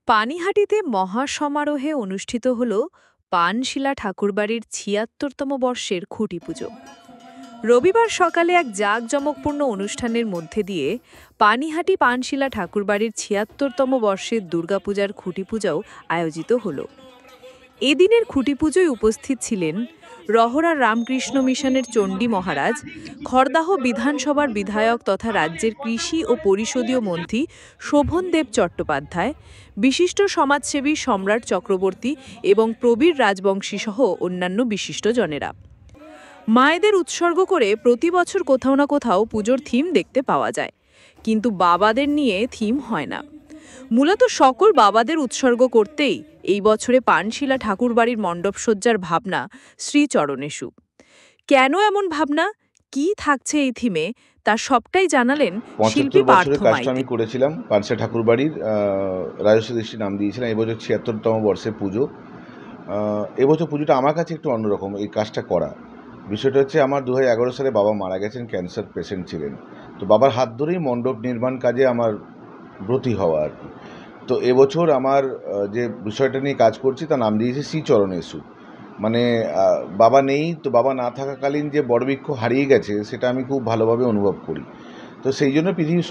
পানিহাটিতে মহাসমারোহে অনুষ্ঠিত হল পানশিলা ঠাকুরবাড়ির ৭৬তম বর্ষের খুঁটি পুজো। রবিবার সকালে এক জাঁকজমকপূর্ণ অনুষ্ঠানের মধ্যে দিয়ে পানিহাটি পানশিলা ঠাকুরবাড়ির ৭৬তম বর্ষের দুর্গাপূজার খুঁটি পূজাও আয়োজিত হল। এদিনের খুঁটি পুজোয় উপস্থিত ছিলেন রহরা রামকৃষ্ণ মিশনের চণ্ডী মহারাজ, খড়দাহ বিধানসভার বিধায়ক তথা রাজ্যের কৃষি ও পরিষদীয় মন্ত্রী শোভনদেব চট্টোপাধ্যায়, বিশিষ্ট সমাজসেবী সম্রাট চক্রবর্তী এবং প্রবীর রাজবংশী সহ অন্যান্য বিশিষ্টজনেরা। মায়েদের উৎসর্গ করে প্রতি বছর কোথাও না কোথাও পুজোর থিম দেখতে পাওয়া যায়, কিন্তু বাবাদের নিয়ে থিম হয় না। মূলত সকল বাবাদের উৎসর্গ করতেই এই বছরে পানশিলা ঠাকুরবাড়ির মণ্ডপসজ্জার ভাবনা শ্রীচরণেষু। কেন এমন ভাবনা, কি থাকছে এই থিমে, তার সবটাই জানালেন শিল্পী পার্থ মাইতি। আমি করেছিলাম পানশিলা ঠাকুরবাড়ির রাজস্ব দৃষ্টি নাম দিয়েছিলাম। এবছর ৭৬তম বর্ষের পুজো। এবছর পুজোটা আমার কাছে একটু অন্যরকম এই কাজটা করা। বিষয়টা হচ্ছে, আমার ২০১১ সালে বাবা মারা গেছেন, ক্যান্সার পেশেন্ট ছিলেন। তো বাবার হাত ধরেই মণ্ডপ নির্মাণ কাজে আমার ব্রতী হওয়া আর কি। তো এবছর আমার যে বিষয়টা নিয়ে কাজ করছি তার নাম দিয়েছে শ্রীচরণেষু। মানে বাবা নেই, তো বাবা না থাকাকালীন যে বটবৃক্ষ হারিয়ে গেছে সেটা আমি খুব ভালোভাবে অনুভব করি। তো সেই জন্য পৃথিবীর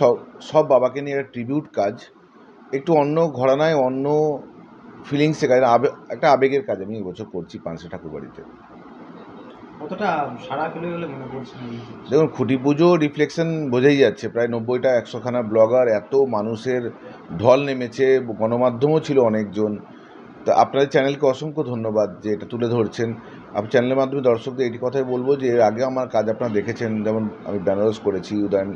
সব বাবাকে নিয়ে একটা ট্রিবিউট কাজ, একটু অন্য ঘরানায়, অন্য ফিলিংসে কাজ, একটা আবেগের কাজ আমি এবছর করছি পানশিলা ঠাকুরবাড়িতে। কতটা সারা পেলে বলে মনে করছেন? দেখুন, খুঁটি পুজো রিফ্লেকশন বোঝাই যাচ্ছে। প্রায় ৯০টা ১০০খানা ব্লগার, এত মানুষের ঢল নেমেছে, গণমাধ্যমও ছিল অনেকজন। তো আপনাদের চ্যানেলকে অসংখ্য ধন্যবাদ যে এটা তুলে ধরছেন। আপনি চ্যানেলের মাধ্যমে দর্শকদের এটি কথাই বলবো যে এর আগে আমার কাজ আপনারা দেখেছেন, যেমন আমি বেনারস করেছি, উদয়ন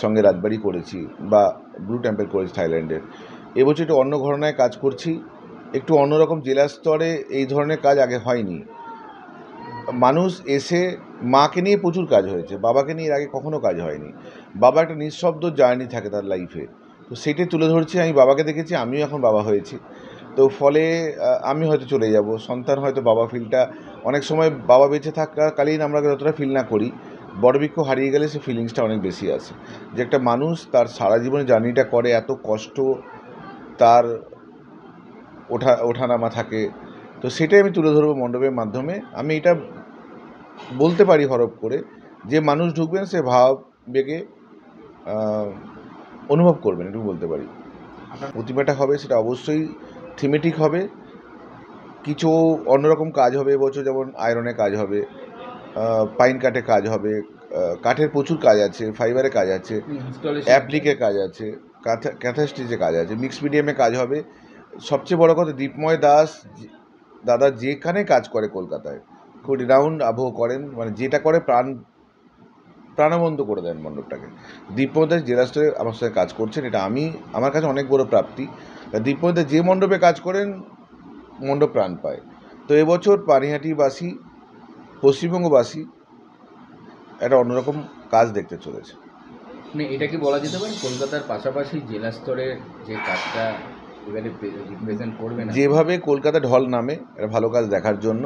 সঙ্গে রাজবাড়ি করেছি, বা ব্লু টেম্পল করেছি থাইল্যান্ডের। এবছর একটু অন্য ঘরানায় কাজ করছি, একটু অন্যরকম। জেলা স্তরে এই ধরনের কাজ আগে হয়নি। মানুষ এসে, মাকে নিয়ে প্রচুর কাজ হয়েছে, বাবাকে নিয়ে এর আগে কখনো কাজ হয়নি। বাবা একটা নিঃশব্দ জার্নি থাকে তার লাইফে, তো সেটাই তুলে ধরছি। আমি বাবাকে দেখেছি, আমিও এখন বাবা হয়েছি। তো ফলে আমি হয়তো চলে যাব, সন্তান হয়তো বাবা ফিলটা অনেক সময় বাবা বেঁচে থাকাকালীন আমরা যতটা ফিল না করি, বটবৃক্ষ হারিয়ে গেলে সে ফিলিংসটা অনেক বেশি আসে। যে একটা মানুষ তার সারা জীবনে জার্নিটা করে, এত কষ্ট তার ওঠানামা থাকে, তো সেটাই আমি তুলে ধরবো মণ্ডপের মাধ্যমে। আমি এটা বলতে পারি হরপ করে, যে মানুষ ঢুকবেন সে ভাব বেগে অনুভব করবেন, এটুকু বলতে পারি। প্রতিমাটা হবে সেটা অবশ্যই থিমেটিক হবে, কিছু অন্যরকম কাজ হবে এবছর। যেমন আয়রনে কাজ হবে, পাইন কাঠে কাজ হবে, কাঠের প্রচুর কাজ আছে, ফাইবারে কাজ আছে, অ্যাপ্লিকে কাজ আছে, ক্যাথা স্টিচে কাজ আছে, মিক্স মিডিয়ামে কাজ হবে। সবচেয়ে বড় কথা, দীপময় দাস দাদা যেখানে কাজ করে কলকাতায় খুব রিনাউন্ড আবহ করেন, মানে যেটা করে প্রাণবন্ত করে দেন মণ্ডপটাকে। দীপময় দাস জেলা স্তরে আমার সাথে কাজ করছেন, এটা আমার কাছে অনেক বড় প্রাপ্তি। দীপময় দাস যে মণ্ডপে কাজ করেন, মণ্ডপ প্রাণ পায়। তো এবছর পানিহাটিবাসী, পশ্চিমবঙ্গবাসী একটা অন্যরকম কাজ দেখতে চলেছে। মানে এটা কি বলা যেতে পারে কলকাতার পাশাপাশি জেলা স্তরের যে কাজটা এবারে রিপ্রেজেন্ট করবে না? যেভাবে কলকাতা ঢল নামে একটা ভালো কাজ দেখার জন্য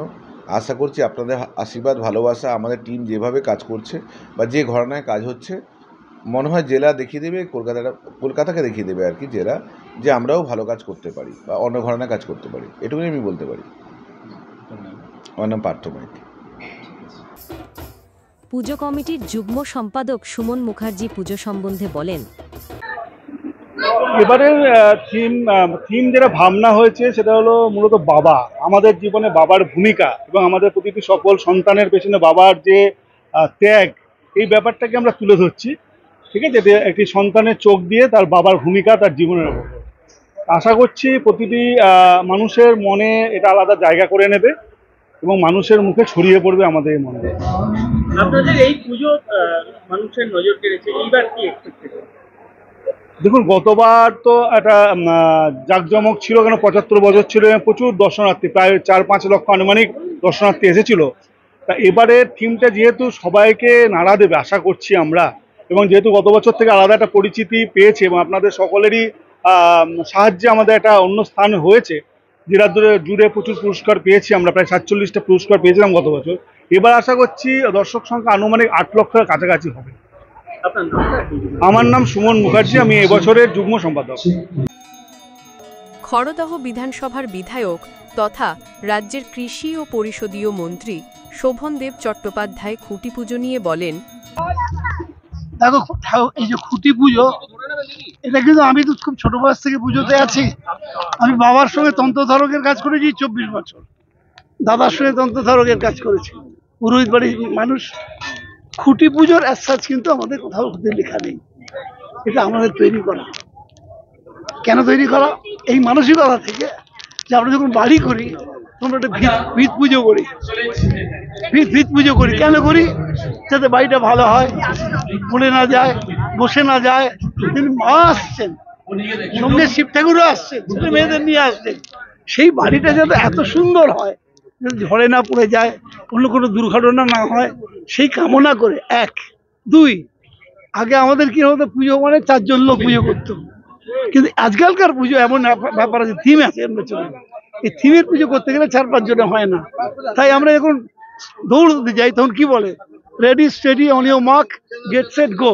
আশা করছি আপনাদের আশীর্বাদ, ভালোবাসা, আমাদের টিম যেভাবে কাজ করছে বা যে ঘরানায় কাজ হচ্ছে, মনে হয় জেলা দেখিয়ে দেবে, কলকাতাকে দেখিয়ে দেবে আর কি, জেলা, যে আমরাও ভালো কাজ করতে পারি বা অন্য ঘরানায় কাজ করতে পারি। এটুকুই আমি বলতে পারি। আমার নাম পার্থ মাইতি। পুজো কমিটির যুগ্ম সম্পাদক সুমন মুখার্জি পুজো সম্বন্ধে বলেন, এবারের থিম যেটা ভাবনা হয়েছে সেটা হলো মূলত বাবা, আমাদের জীবনে বাবার ভূমিকা এবং আমাদের প্রতিটি সকল সন্তানের পেছনে বাবার যে ত্যাগ, এই ব্যাপারটাকে আমরা তুলে ধরছি। ঠিক আছে, একটি সন্তানের চোখ দিয়ে তার বাবার ভূমিকা তার জীবনের উপর। আশা করছি প্রতিটি মানুষের মনে এটা আলাদা জায়গা করে নেবে এবং মানুষের মুখে ছড়িয়ে পড়বে আমাদের এই মনে। আপনাদের এই পুজো মানুষের নজর কেড়েছে, এইবার কি এক্সপেক্ট? দেখুন, গতবার তো একটা জাঁকজমক ছিল, কেন ৭৫ বছর ছিল, প্রচুর দর্শনার্থী, প্রায় ৪-৫ লক্ষ আনুমানিক দর্শনার্থী এসেছিল। তা এবারের থিমটা যেহেতু সবাইকে নাড়া দেবে আশা করছি আমরা, এবং যেহেতু গত বছর থেকে আলাদা একটা পরিচিতি পেয়েছে এবং আপনাদের সকলেরই সাহায্যে আমাদের একটা অন্য স্থান হয়েছে, জেলা জুড়ে প্রচুর পুরস্কার পেয়েছি আমরা, প্রায় ৪৭টা পুরস্কার পেয়েছিলাম গত বছর। এবার আশা করছি দর্শক সংখ্যা আনুমানিক ৮ লক্ষের কাছাকাছি হবে। আমার নাম সুমন মুখার্জি, আমি এবছরের যুগ্ম সম্পাদক। খড়দহ বিধানসভার বিধায়ক তথা রাজ্যের কৃষি ও পরিষদীয় মন্ত্রী শোভনদেব চট্টোপাধ্যায় খুঁটি পুজো নিয়ে বলেন, দেখো এই যে খুঁটি পুজো, এটা কিন্তু আমি তো খুব ছোট বয়স থেকে পুজোতে আছি। আমি বাবার সঙ্গে তন্ত্রধারকের কাজ করেছি 24 বছর, দাদার সঙ্গে তন্ত্রধারকের কাজ করেছি, পুরোহিত বাড়ির মানুষ। খুঁটি পুজোর অ্যাসাজ কিন্তু আমাদের কোথাও লেখা নেই, এটা আমাদের তৈরি করা। কেন তৈরি করা? এই মানসিকতা থেকে যে আমরা যখন বাড়ি করি তখন একটা ভিত পুজো করি, ভিত পুজো করি। কেন করি? যাতে বাড়িটা ভালো হয়, পড়ে না যায়, বসে না যায়। কিন্তু মা আসছেন, সঙ্গে শিব ঠাকুরও আসছেন, ছেলে মেয়েদের নিয়ে আসছেন। সেই বাড়িটা যাতে এত সুন্দর হয়, যাতে ঝড়ে না পড়ে যায়, অন্য কোনো দুর্ঘটনা না হয়, সেই কামনা করে। 1, 2, আগে আমাদের কি হতো, পুজো মানে 4 জন লোক পুজো করতো। কিন্তু আজকালকার পুজো এমন ব্যাপার আছে, থিম আছে এর পেছনে। এই থিমের পুজো করতে গেলে 4-5 জনে হয় না। তাই আমরা যখন দৌড়তে যাই তখন কি বলে, ready steady on your mark get set go.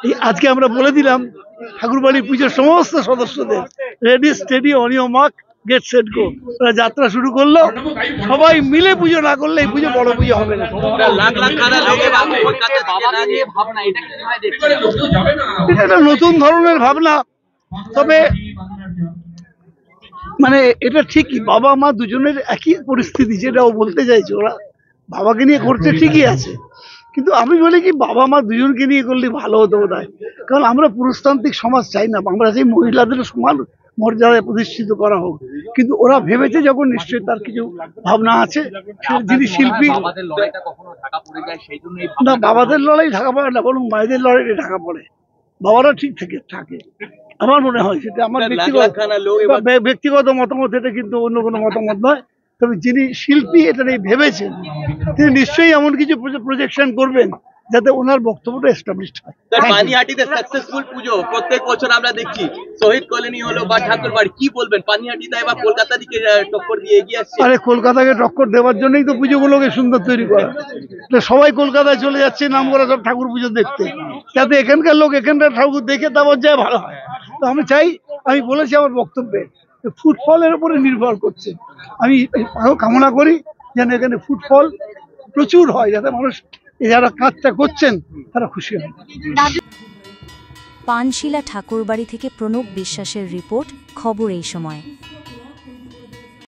এই আজকে আমরা বলে দিলাম ঠাকুরবাড়ির পুজোর সমস্ত সদস্যদের, ready steady on your mark get set go. ওরা যাত্রা শুরু করলো। সবাই মিলে পুজো না করলে এই পুজো বড় পুজো হবে না। এটা একটা নতুন ধরনের ভাবনা। তবে মানে এটা ঠিকই, বাবা মা দুজনের একই পরিস্থিতি, যেটাও বলতে চাইছে। ওরা বাবাকে নিয়ে করছে ঠিকই আছে, কিন্তু আমি বলি কি, বাবা মা দুজনকে নিয়ে করলে ভালো হতো বোধহয়। কারণ আমরা পুরুষতান্ত্রিক সমাজ চাই না, আমরা চাই মহিলাদের সমান মর্যাদায় প্রতিষ্ঠিত করা হোক। কিন্তু ওরা ভেবেছে যখন, নিশ্চয়ই তার কিছু ভাবনা আছে। যিনি শিল্পী, না বাবাদের লড়াই ঢাকা পড়ে না, বরং মায়েদের লড়াই ঢাকা পড়ে। বাবারা ঠিক থাকে আমার মনে হয়। সেটা আমার ব্যক্তিগত মতামত, এটা কিন্তু অন্য কোনো মতামত নয়। তবে যিনি শিল্পী এটা নিয়ে ভেবেছেন, তিনি নিশ্চয়ই এমন কিছু প্রজেকশন করবেন যাতে ওনার বক্তব্যটা এস্টাবলিশড হয়। পানিহাটিতে সাকসেসফুল পুজো প্রত্যেক বছর আমরা দেখছি, শহীদ কলোনি হলো বা ঠাকুরবাড়ি, কি বলবেন? পানিহাটিতে এবার কলকাতা দিকে টক্কর দিয়ে এগিয়ে আসছে। আরে কলকাতাকে টক্কর দেওয়ার জন্যই তো পুজোগুলোকে সুন্দর তৈরি করা। সবাই কলকাতায় চলে যাচ্ছে নাম করা সব ঠাকুর পুজো দেখতে, যাতে এখানকার লোক এখানকার ঠাকুর দেখে তারপর যায় ভালো হয়। তো আমি বলেছি আমার বক্তব্যে, ফুটফলের উপরে নির্ভর করছে। আমি কামনা করি যেন এখানে ফুটফল প্রচুর হয়, যাতে মানুষ যারা কাজটা করছেন তারা খুশি হয়। পানশিলা ঠাকুরবাড়ি থেকে প্রণব বিশ্বাসের রিপোর্ট, খবর এই সময়।